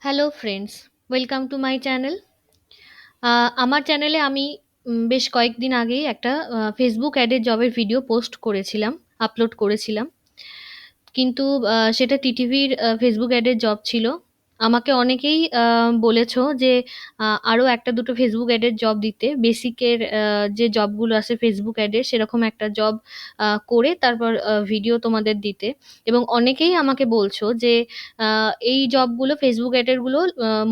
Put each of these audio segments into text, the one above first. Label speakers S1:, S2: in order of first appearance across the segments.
S1: Hello friends, welcome to my channel. আমার চ্যানেলে আমি বেশ কয়েকদিন আগেই একটা ফেসবুক অ্যাডের জবের ভিডিও পোস্ট করেছিলাম, আপলোড করেছিলাম। কিন্তু সেটা টিটিভির ফেসবুক অ্যাডের জব ছিল। আমাকে অনেকেই বলেছো যে আরও একটা দুটো ফেসবুক অ্যাডের জব দিতে, বেসিকের যে জবগুলো আছে ফেসবুক অ্যাডের সেরকম একটা জব করে তারপর ভিডিও তোমাদের দিতে। এবং অনেকেই আমাকে বলছো যে এই জবগুলো ফেসবুক অ্যাডের গুলো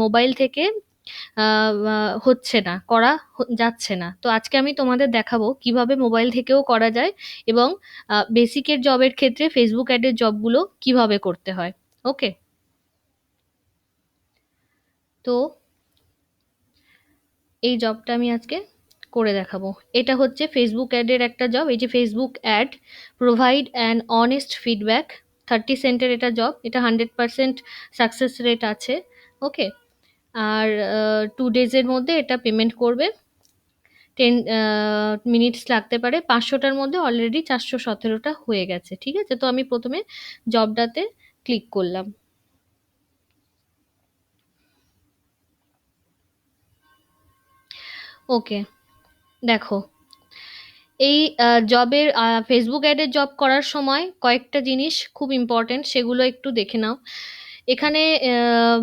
S1: মোবাইল থেকে হচ্ছে না, যাচ্ছে না। তো আজকে আমি তোমাদের দেখাবো কিভাবে মোবাইল থেকেও করা যায় এবং বেসিকের জবের ক্ষেত্রে ফেসবুক অ্যাডের জবগুলো কিভাবে করতে হয়। ওকে, তো এই জবটা আমি আজকে করে দেখাবো। এটা হচ্ছে ফেসবুক অ্যাডের একটা জব। এই যে Facebook ad, provide an honest feedback, 30 সেন্টের এটা জব। এটা 100% সাকসেস রেট আছে। ওকে, আর 2 ডেজের মধ্যে এটা পেমেন্ট করবে। 10 মিনিটস লাগতে পারে। 500টার মধ্যে অলরেডি 417টা হয়ে গেছে। ঠিক আছে, তো আমি প্রথমে জবটাতে ক্লিক করলাম। ওকে, দেখো, এই জবের ফেসবুক অ্যাডের জব করার সময় কয়েকটা জিনিস খুব ইম্পর্টেন্ট, সেগুলো একটু দেখে নাও। এখানে আহ,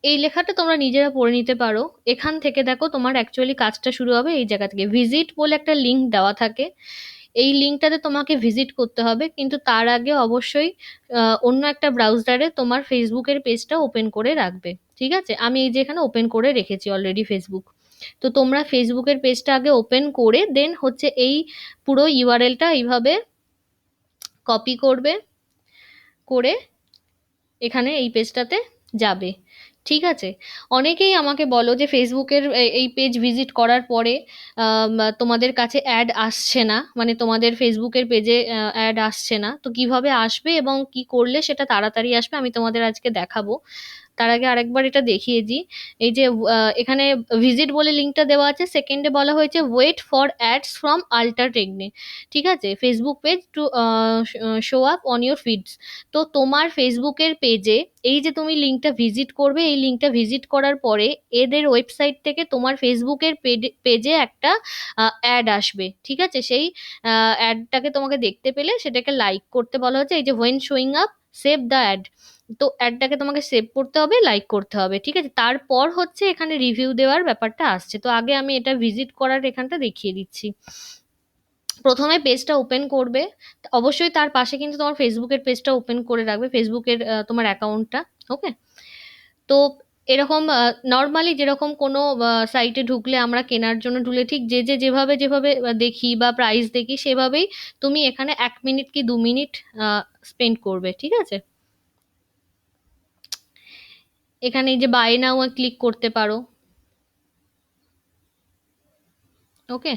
S1: এই লেখাটা তোমরা নিজেরা পড়ে নিতে পারো। এখান থেকে দেখো তোমার অ্যাকচুয়ালি কাজটা শুরু হবে এই জায়গা থেকে। ভিজিট বলে একটা লিঙ্ক দেওয়া থাকে, এই লিঙ্কটাতে তোমাকে ভিজিট করতে হবে, কিন্তু তার আগে অবশ্যই অন্য একটা ব্রাউজারে তোমার ফেসবুকের পেজটা ওপেন করে রাখবে। ঠিক আছে, আমি এই যে এখানে ওপেন করে রেখেছি অলরেডি ফেসবুক। তো তোমরা ফেসবুকের পেজটা আগে ওপেন করে দেন হচ্ছে এই পুরো ইউআরএলটা এইভাবে কপি করবে, করে এখানে এই পেজটাতে যাবে। ঠিক আছে, অনেকেই আমাকে বলো যে ফেসবুকের এই পেজ ভিজিট করার পরে তোমাদের কাছে অ্যাড আসছে না, মানে তোমাদের ফেসবুকের পেজে অ্যাড আসছে না। তো কিভাবে আসবে এবং কি করলে সেটা তাড়াতাড়ি আসবে আমি তোমাদের আজকে দেখাবো। তার আগে আরেকবার এটা দেখিয়ে দিই। এই যে এখানে ভিজিট বলে লিঙ্কটা দেওয়া আছে, সেকেন্ডে বলা হয়েছে wait for ads from Alter টেকনে। ঠিক আছে, Facebook page to show up on your feeds. তো তোমার ফেসবুকের পেজে এই যে তুমি লিঙ্কটা ভিজিট করবে, এই লিঙ্কটা ভিজিট করার পরে এদের ওয়েবসাইট থেকে তোমার ফেসবুকের পেজে একটা অ্যাড আসবে। ঠিক আছে, সেই অ্যাডটাকে তোমাকে দেখতে পেলে সেটাকে লাইক করতে বলা হচ্ছে। এই যে when showing up, save the ad. তো অ্যাডটাকে তোমাকে সেভ করতে হবে, লাইক করতে হবে। ঠিক আছে, তারপর হচ্ছে এখানে রিভিউ দেওয়ার ব্যাপারটা আসছে। তো আগে আমি এটা ভিজিট করার এখানটা দেখিয়ে দিচ্ছি। প্রথমে পেজটা ওপেন করবে, অবশ্যই তার পাশে কিন্তু তোমার ফেসবুকের পেজটা ওপেন করে রাখবে, ফেসবুকের তোমার অ্যাকাউন্টটা। ওকে, তো এরকম নর্মালি যেরকম কোনো সাইটে ঢুকলে আমরা কেনার জন্য ঢুলে ঠিক যেভাবে যেভাবে দেখি বা প্রাইস দেখি সেভাবেই তুমি এখানে 1 মিনিট কি 2 মিনিট স্পেন্ড করবে। ঠিক আছে, এখানে এই যে বাই নাও ক্লিক করতে পারো। ওকে,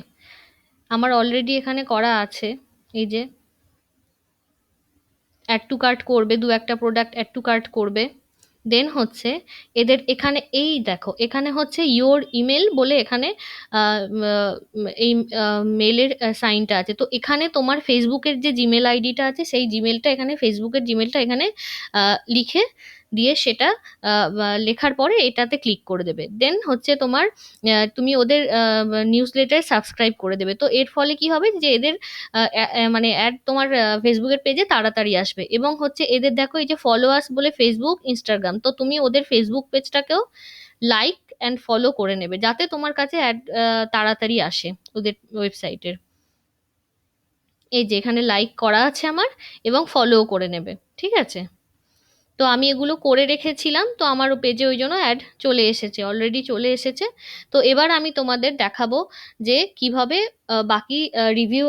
S1: আমার অলরেডি এখানে করা আছে। এই যে অ্যাড টু কার্ট করবে, দু একটা প্রোডাক্ট অ্যাড টু কার্ট করবে। দেন হচ্ছে এদের এখানে এই দেখো, এখানে হচ্ছে ইওর ইমেল বলে এখানে এই মেলের সাইনটা আছে। তো এখানে তোমার ফেসবুকের যে জিমেল আইডিটা আছে সেই জিমেলটা এখানে, ফেসবুকের জিমেলটা এখানে লিখে দিয়ে সেটা লেখার পরে এটাতে ক্লিক করে দেবে। দেন হচ্ছে তোমার তুমি ওদের নিউজ লেটার সাবস্ক্রাইব করে দেবে। তো এর ফলে কি হবে যে এদের মানে অ্যাড তোমার ফেসবুকের পেজে তাড়াতাড়ি আসবে। এবং হচ্ছে এদের দেখো এই যে ফলোয়ার্স বলে ফেসবুক ইনস্টাগ্রাম, তো তুমি ওদের ফেসবুক পেজটাকেও লাইক অ্যান্ড ফলো করে নেবে যাতে তোমার কাছে অ্যাড তাড়াতাড়ি আসে ওদের ওয়েবসাইটের। এই যে এখানে লাইক করা আছে আমার, এবং ফলোও করে নেবে। ঠিক আছে, তো আমি এগুলো করে রেখেছিলাম, তো আমার পেজে ওই জন্য অ্যাড চলে এসেছে, অলরেডি চলে এসেছে। তো এবার আমি তোমাদের দেখাবো যে কিভাবে বাকি রিভিউ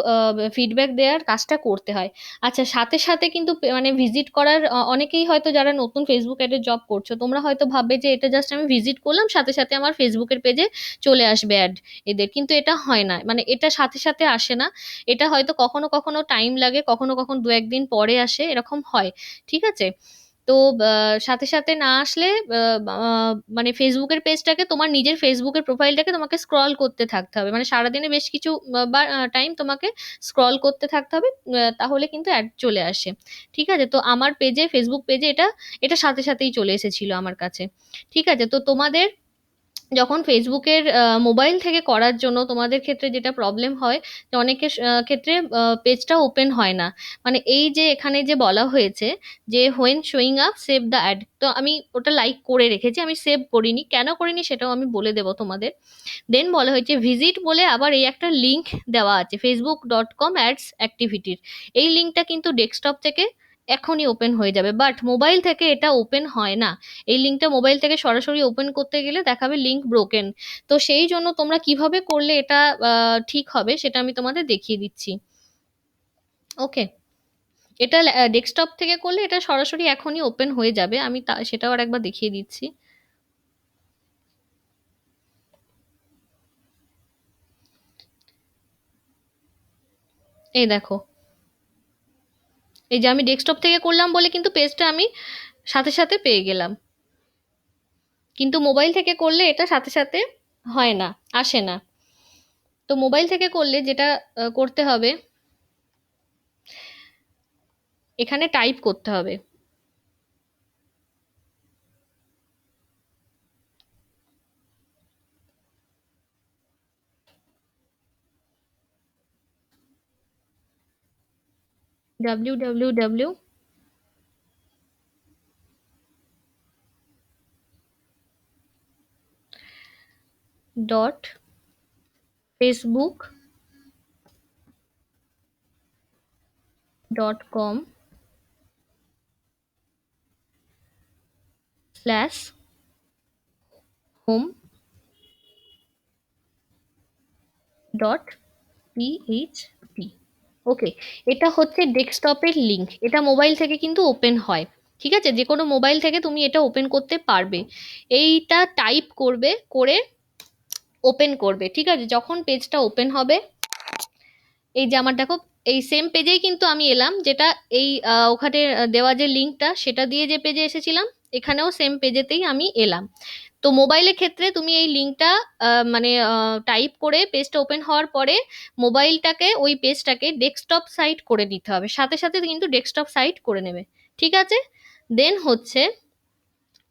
S1: ফিডব্যাক দেওয়ার কাজটা করতে হয়। আচ্ছা, সাথে সাথে কিন্তু মানে ভিজিট করার অনেকেই হয়তো যারা নতুন ফেসবুক অ্যাডে জব করছো তোমরা হয়তো ভাববে যে এটা জাস্ট আমি ভিজিট করলাম, সাথে সাথে আমার ফেসবুকের পেজে চলে আসবে অ্যাড এদের, কিন্তু এটা হয় না, মানে এটা সাথে সাথে আসে না। এটা হয়তো কখনো কখনো টাইম লাগে, কখনো কখনো 2-1 দিন পরে আসে, এরকম হয়। ঠিক আছে, তো সাথে সাথে না আসলে মানে ফেসবুকের পেজটাকে, তোমার নিজের ফেসবুকের প্রোফাইলটাকে তোমাকে স্ক্রল করতে থাকতে হবে, মানে সারাদিনে বেশ কিছু টাইম তোমাকে স্ক্রল করতে থাকতে হবে, তাহলে কিন্তু অ্যাড চলে আসে। ঠিক আছে, তো আমার পেজে, ফেসবুক পেজে এটা এটা সাথে সাথেই চলে এসেছিল আমার কাছে। ঠিক আছে, তো তোমাদের যখন ফেসবুকের মোবাইল থেকে করার জন্য তোমাদের ক্ষেত্রে যেটা প্রবলেম হয়, যে অনেকের ক্ষেত্রে পেজটা ওপেন হয় না। মানে এই যে এখানে যে বলা হয়েছে যে when showing up save the ad, তো আমি ওটা লাইক করে রেখেছি, আমি সেভ করিনি, কেন করিনি সেটাও আমি বলে দেবো তোমাদের। দেন বলা হয়েছে ভিজিট বলে আবার এই একটা লিংক দেওয়া আছে, facebook.com/ads অ্যাক্টিভিটির। এই লিঙ্কটা কিন্তু ডেস্কটপ থেকে এখনই ওপেন হয়ে যাবে, বাট মোবাইল থেকে এটা ওপেন হয় না। এই লিঙ্কটা মোবাইল থেকে সরাসরি ওপেন করতে গেলে দেখাবে লিঙ্ক ব্রোকেন। তো সেই জন্য তোমরা কিভাবে করলে এটা ঠিক হবে সেটা আমি তোমাদের দেখিয়ে দিচ্ছি। ওকে, এটা ডেস্কটপ থেকে করলে এটা সরাসরি এখনই ওপেন হয়ে যাবে, আমি সেটাও আর একবার দেখিয়ে দিচ্ছি। এই দেখো, এই যে আমি ডেস্কটপ থেকে করলাম বলে কিন্তু পেজটা আমি সাথে সাথে পেয়ে গেলাম, কিন্তু মোবাইল থেকে করলে এটা সাথে সাথে হয় না, আসে না। তো মোবাইল থেকে করলে যেটা করতে হবে, এখানে টাইপ করতে হবে www dot Facebook .com slash home dot PHP. Okay, এটা হচ্ছে ডেস্কটপের লিংক, এটা মোবাইল থেকে কিন্তু ওপেন হয়। ঠিক আছে, যে কোনো মোবাইল থেকে তুমি এটা ওপেন করতে পারবে। এইটা টাইপ করবে, করে ওপেন করবে। ঠিক আছে, যখন পেজটা ওপেন হবে, এই যে আমার দেখো, এই সেম পেজেই কিন্তু আমি এলাম, যেটা এই ওখানে দেওয়া যে লিঙ্কটা সেটা দিয়ে যে পেজে এসেছিলাম, এখানেও সেম পেজেতেই আমি এলাম। তো মোবাইলের ক্ষেত্রে তুমি এই লিঙ্কটা মানে টাইপ করে পেজটা ওপেন হওয়ার পরে মোবাইলটাকে, ওই পেজটাকে ডেস্কটপ সাইট করে নিতে হবে, সাথে সাথে কিন্তু ডেস্কটপ সাইট করে নেবে। ঠিক আছে, দেন হচ্ছে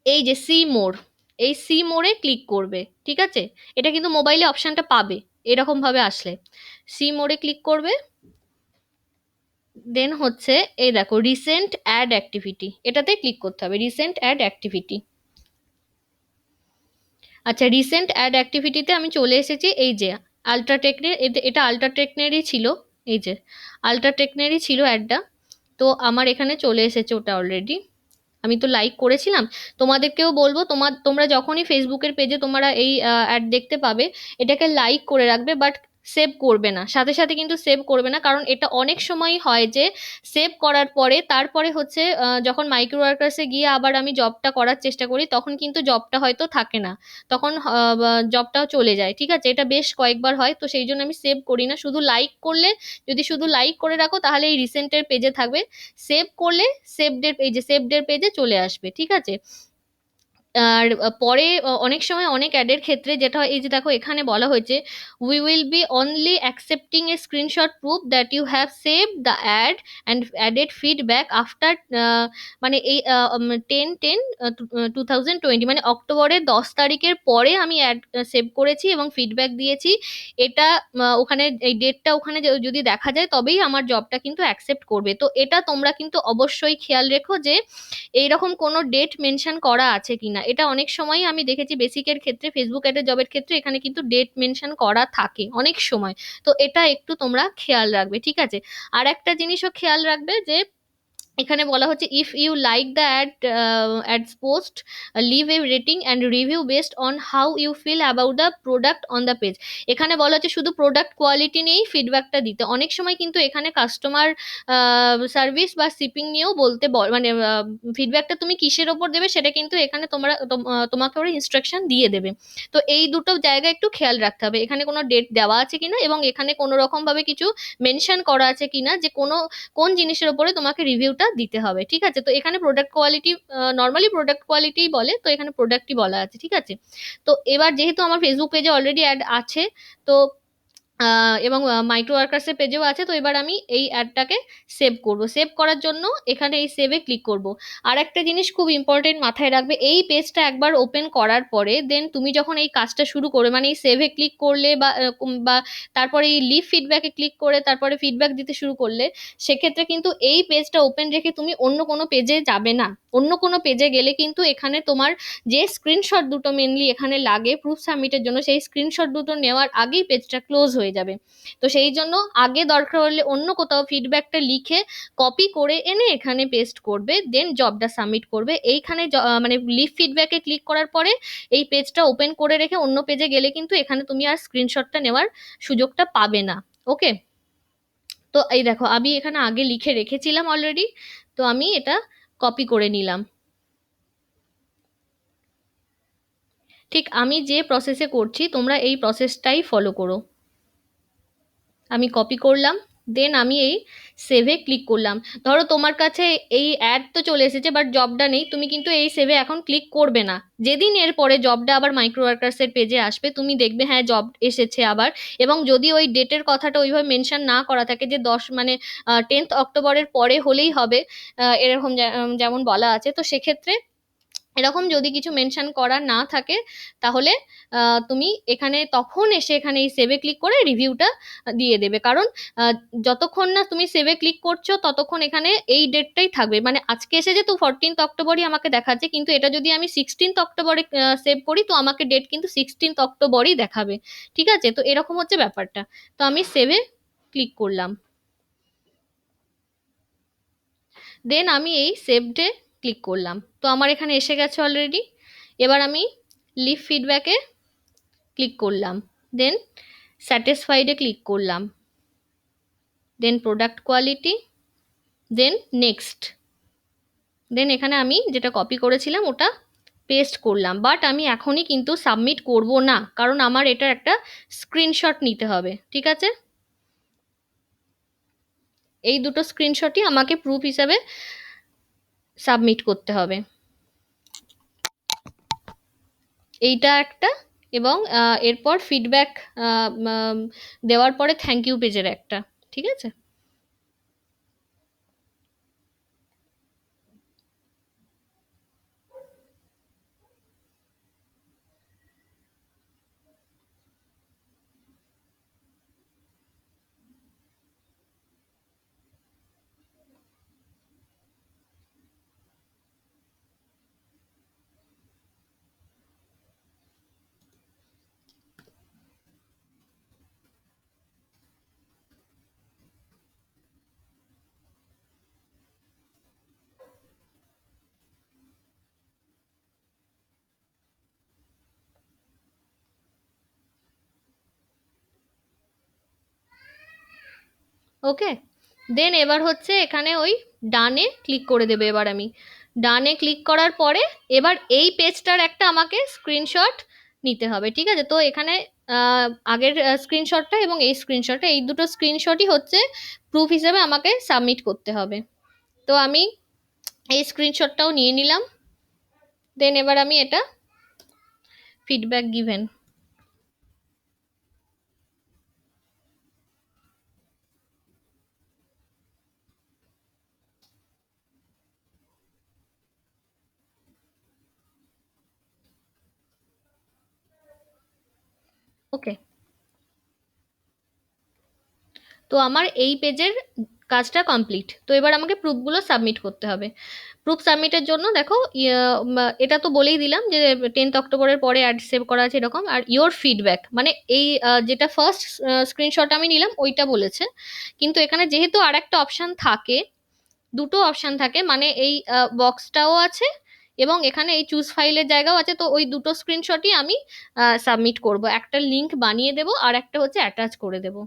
S1: এই যে সি মোর, এই সি মোড়ে ক্লিক করবে। ঠিক আছে, এটা কিন্তু মোবাইলে অপশনটা পাবে এরকম ভাবে আসলে, সি মোড়ে ক্লিক করবে। দেন হচ্ছে এই দেখো রিসেন্ট অ্যাড অ্যাক্টিভিটি, এটাতে ক্লিক করতে হবে, রিসেন্ট অ্যাড অ্যাক্টিভিটি। আচ্ছা, রিসেন্ট অ্যাড অ্যাক্টিভিটিতে আমি চলে এসেছি, এই যে আলট্রাটেকনের, এটা আলট্রাটেকনেরই ছিল, এই যে আলট্রাটেকনেরই ছিল অ্যাডটা। তো আমার এখানে চলে এসেছে ওটা অলরেডি, আমি তো লাইক করেছিলাম। তোমাদেরকেও বলবো, তোমরা যখনই ফেসবুকের পেজে তোমরা এই অ্যাড দেখতে পাবে, এটাকে লাইক করে রাখবে, বাট সেভ করবে না, সাথে সাথে কিন্তু সেভ করবে না, কারণ এটা অনেক সময় হয় যে সেভ করার পরে তারপরে হচ্ছে যখন মাইক্রো ওয়ার্কার্সে গিয়ে আবার আমি জবটা করার চেষ্টা করি, তখন কিন্তু জবটা হয়তো থাকে না, তখন জবটাও চলে যায়। ঠিক আছে, এটা বেশ কয়েকবার হয়, তো সেই জন্য আমি সেভ করি না, শুধু লাইক করলে, যদি শুধু লাইক করে রাখো তাহলে এই রিসেন্টের পেজে থাকবে, সেভ করলে সেভড এই যে সেভড এর পেজে চলে আসবে। ঠিক আছে, আর পরে অনেক সময় অনেক অ্যাডের ক্ষেত্রে যেটা হয়, এই যে দেখো এখানে বলা হয়েছে we will be only accepting a screenshot proof that you have save the ad and added feedback after, মানে এই 10/10 2020, মানে অক্টোবরের 10 তারিখের পরে আমি অ্যাড সেভ করেছি এবং ফিডব্যাক দিয়েছি। এটা ওখানে এই ডেটটা ওখানে যদি দেখা যায় তবেই আমার জবটা কিন্তু অ্যাকসেপ্ট করবে। তো এটা তোমরা কিন্তু অবশ্যই খেয়াল রেখো যে এইরকম কোনো ডেট মেনশন করা আছে কিনা। এটা অনেক সময়ই আমি দেখেছি বেসিকের ক্ষেত্রে, ফেসবুক অ্যাডের জবের ক্ষেত্রে এখানে কিন্তু ডেট মেনশন করা থাকে অনেক সময়। তো এটা একটু তোমরা খেয়াল রাখবে। ঠিক আছে, আর একটা জিনিসও খেয়াল রাখবে যে এখানে বলা হচ্ছে if you like the ads post leave a rating and review based on how you feel about the product on the page. এখানে বলা হচ্ছে শুধু প্রোডাক্ট কোয়ালিটি নিয়েই ফিডব্যাকটা দিতে, অনেক সময় কিন্তু এখানে কাস্টমার সার্ভিস বা শিপিং নিয়েও মানে ফিডব্যাকটা তুমি কিসের ওপর দেবে সেটা কিন্তু এখানে তোমাকে ওরা ইনস্ট্রাকশন দিয়ে দেবে। তো এই দুটো জায়গা একটু খেয়াল রাখতে হবে, এখানে কোনো ডেট দেওয়া আছে কিনা এবং এখানে কোনো রকম ভাবে কিছু মেনশন করা আছে কিনা যে কোন জিনিসের উপরে তোমাকে রিভিউটা রিভিউটা দিতে হবে, ঠিক আছে? তো এখানে প্রোডাক্ট কোয়ালিটি, নর্মালি প্রোডাক্ট কোয়ালিটিই বলে, তো এখানে প্রোডাক্টই বলা আছে, ঠিক আছে? তো এবার যেহেতু আমার ফেসবুক পেজে অলরেডি অ্যাড আছে, তো এবং মাইক্রো ওয়ার্কার্সের পেজেও আছে, তো এবার আমি এই অ্যাডটাকে সেভ করব। সেভ করার জন্য এখানে এই সেভে ক্লিক করব। আর একটা জিনিস খুব ইম্পর্টেন্ট মাথায় রাখবে, এই পেজটা একবার ওপেন করার পরে দেন তুমি যখন এই কাজটা শুরু করবে, মানে এই সেভে ক্লিক করলে বা তারপরে এই লিভ ফিডব্যাকে ক্লিক করে তারপরে ফিডব্যাক দিতে শুরু করলে, সেক্ষেত্রে কিন্তু এই পেজটা ওপেন রেখে তুমি অন্য কোনো পেজে যাবে না। অন্য কোনো পেজে গেলে কিন্তু এখানে তোমার যে স্ক্রিনশট দুটো মেনলি এখানে লাগে প্রুফ সাবমিটের জন্য, সেই স্ক্রিনশট দুটো নেওয়ার আগেই পেজটা ক্লোজ হয়ে যাবে। তো সেই জন্য আগে দরকার হলে অন্য কোথাও ফিডব্যাকটা লিখে কপি করে এনে এখানে পেস্ট করবে, দেন জবটা সাবমিট করবে। এইখানে মানে লিভ ফিডব্যাকে ক্লিক করার পরে এই পেজটা ওপেন করে রেখে অন্য পেজে গেলে কিন্তু এখানে তুমি আর স্ক্রিনশটটা নেওয়ার সুযোগটা পাবে না। ওকে? তো এই দেখো আমি এখানে আগে লিখে রেখেছিলাম অলরেডি, তো আমি এটা কপি করে নিলাম। ঠিক আমি যে প্রসেসে করছি তোমরা এই প্রসেসটাই ফলো করো। আমি কপি করলাম, দেন আমি এই সেভে ক্লিক করলাম। ধরো তোমার কাছে এই অ্যাড তো চলে এসেছে বাট জবটা নেই, তুমি কিন্তু এই সেভে এখন ক্লিক করবে না। যেদিন এর পরে জবটা আবার মাইক্রো ওয়ার্কার্সের পেজে আসবে তুমি দেখবে হ্যাঁ জব এসেছে আবার, এবং যদি ওই ডেটের কথাটা ওইভাবে মেনশন না করা থাকে যে 10 মানে 10th অক্টোবরের পরে হলেই হবে, এরকম যেমন বলা আছে, তো সেক্ষেত্রে এরকম যদি কিছু মেনশন করা না থাকে তাহলে তুমি এখানে তখন এসে এখানে এই সেভে ক্লিক করে রিভিউটা দিয়ে দেবে। কারণ আহ, যতক্ষণ না তুমি সেভে ক্লিক করছো ততক্ষণ এখানে এই ডেটটাই থাকবে। মানে আজকে এসে তো 14th অক্টোবরই আমাকে দেখাচ্ছে, কিন্তু এটা যদি আমি 16th অক্টোবরে সেভ করি তো আমাকে ডেট কিন্তু 16th অক্টোবরই দেখাবে। ঠিক আছে? তো এরকম হচ্ছে ব্যাপারটা। তো আমি সেভে ক্লিক করলাম, দেন আমি এই সেভডে ক্লিক করলাম, তো আমার এখানে এসে গেছে অলরেডি। এবার আমি লিভ ফিডব্যাকে ক্লিক করলাম, দেন স্যাটিসফাইডে ক্লিক করলাম, দেন প্রোডাক্ট কোয়ালিটি, দেন নেক্সট। দেন এখানে আমি যেটা কপি করেছিলাম ওটা পেস্ট করলাম, বাট আমি এখনই কিন্তু সাবমিট করব না, কারণ আমার এটার একটা স্ক্রিনশট নিতে হবে। ঠিক আছে? এই দুটো স্ক্রিনশটই আমাকে প্রুফ হিসাবে সাবমিট করতে হবে। এইটা একটা, এবং এরপর ফিডব্যাক দেওয়ার পরে থ্যাংক ইউ পেজের একটা। ঠিক আছে? ওকে, দেন এবার হচ্ছে এখানে ওই ডানে ক্লিক করে দেবে। এবার আমি ডানে ক্লিক করার পরে এবার এই পেজটার একটা আমাকে স্ক্রিনশট নিতে হবে। ঠিক আছে? তো এখানে আহ, আগের স্ক্রিনশটটা এবং এই স্ক্রিনশটটা, এই দুটো স্ক্রিনশটই হচ্ছে প্রুফ হিসেবে আমাকে সাবমিট করতে হবে। তো আমি এই স্ক্রিনশটটাও নিয়ে নিলাম, দেন এবার আমি এটা ফিডব্যাক গিভেন। ওকে, তো আমার এই পেজের কাজটা কমপ্লিট। তো এবার আমাকে প্রুফগুলো সাবমিট করতে হবে। প্রুফ সাবমিটের জন্য দেখো এটা তো বলেই দিলাম যে 10th অক্টোবরের পরে অ্যাড সেভ করা আছে এরকম, আর ইওর ফিডব্যাক মানে এই যেটা ফার্স্ট স্ক্রিনশট আমি নিলাম ওইটা বলেছে, কিন্তু এখানে যেহেতু আর একটা অপশান থাকে, দুটো অপশান থাকে, মানে এই বক্সটাও আছে এবং এখানে এই চুজ ফাইলের জায়গাও আছে, তো ওই দুটো স্ক্রিনশটই আমি সাবমিট করব। একটা লিংক বানিয়ে দেবো আর একটা হচ্ছে অ্যাটাচ করে দেবো।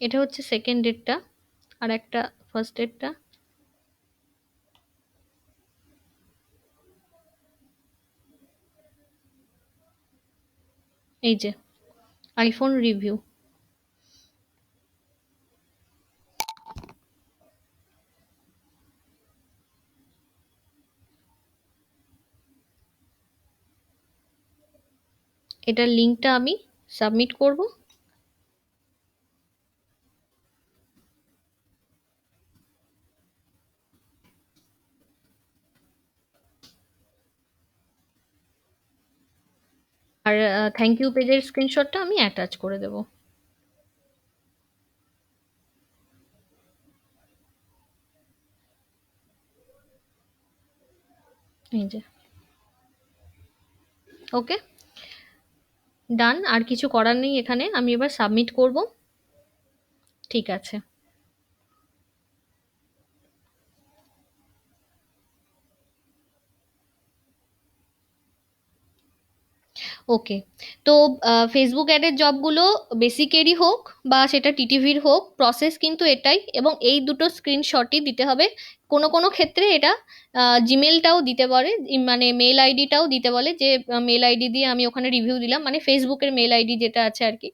S1: এটা হচ্ছে সেকেন্ড ডেটটা, আর একটা ফার্স্ট ডেটটা। এই যে আইফোন রিভিউ। এটার লিঙ্কটা আমি সাবমিট করব। আর থ্যাংক ইউ পেজের স্ক্রিনশটটা আমি অ্যাটাচ করে দেবো। এই যে, ওকে, ডান। আর কিছু করার নেই এখানে, আমি এবার সাবমিট করব। ঠিক আছে। ওকে। তো ফেসবুক অ্যাডের জবগুলো বেসিকেরই হোক বা সেটা টিটিভির হোক, প্রসেস কিন্তু এটাই, এবং এই দুটো স্ক্রিনশটই দিতে হবে। কোনো কোনো ক্ষেত্রে এটা জিমেলটাও দিতে পারে, মানে মেল আইডিটাও দিতে বলে, যে মেল আইডি দিয়ে আমি ওখানে রিভিউ দিলাম, মানে ফেসবুকের মেল আইডি যেটা আছে আর কি।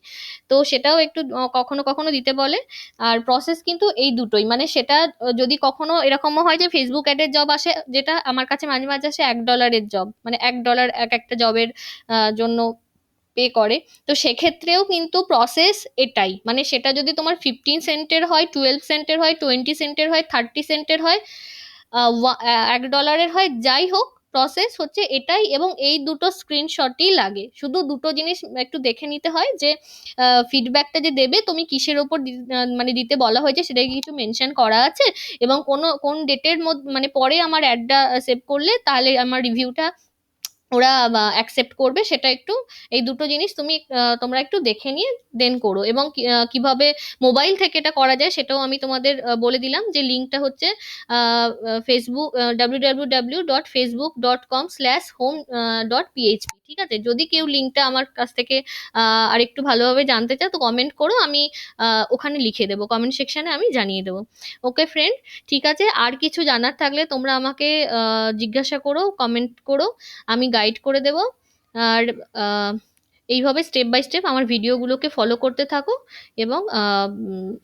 S1: তো সেটাও একটু কখনো কখনো দিতে বলে। আর প্রসেস কিন্তু এই দুটোই, মানে সেটা যদি কখনো এরকমও হয় যে ফেসবুক অ্যাডের জব আসে, যেটা আমার কাছে মাঝে মাঝে আসে $1 জব, মানে $1 এক একটা জবের জন্য পে করে। তো সেক্ষেত্রেও কিন্তু প্রসেস এটাই, মানে সেটা যদি তোমার 15 সেন্টের হয়, 12 সেন্টের হয়, 20 সেন্টের হয়, 30 সেন্টের হয়, $1 হয়, যাই হোক, প্রসেস হচ্ছে এটাই। এবং এই দুটো স্ক্রিনশটই লাগে, শুধু দুটো জিনিস একটু দেখে নিতে হয় যে ফিডব্যাকটা যে দেবে তুমি কিসের ওপর মানে দিতে বলা হয়েছে সেটা কি কিছু মেনশন করা আছে, এবং কোন ডেটের মধ্যে, মানে পরে আমার অ্যাডটা সেভ করলে তাহলে আমার রিভিউটা ওরা অ্যাকসেপ্ট করবে, সেটা একটু, এই দুটো জিনিস তোমরা একটু দেখে নিয়ে দেন করো। এবং কিভাবে মোবাইল থেকে এটা করা যায় সেটাও আমি তোমাদের বলে দিলাম, যে লিঙ্কটা হচ্ছে ফেসবুক, www.facebook.com/home.php। ঠিক আছে, যদি কেউ লিঙ্কটা আমার কাছ থেকে আর একটু ভালোভাবে জানতে চাও তো কমেন্ট করো, আমি ওখানে লিখে দেবো, কমেন্ট সেকশনে আমি জানিয়ে দেবো। ওকে ফ্রেন্ড, ঠিক আছে। আর কিছু জানার থাকলে তোমরা আমাকে জিজ্ঞাসা করো, কমেন্ট করো, আমি গাইড করে দেব। আর আহ, এইভাবে স্টেপ বাই স্টেপ আমার ভিডিওগুলোকে ফলো করতে থাকো, এবং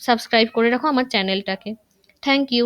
S1: সাবস্ক্রাইব করে রাখো আমার চ্যানেলটাকে। Thank you.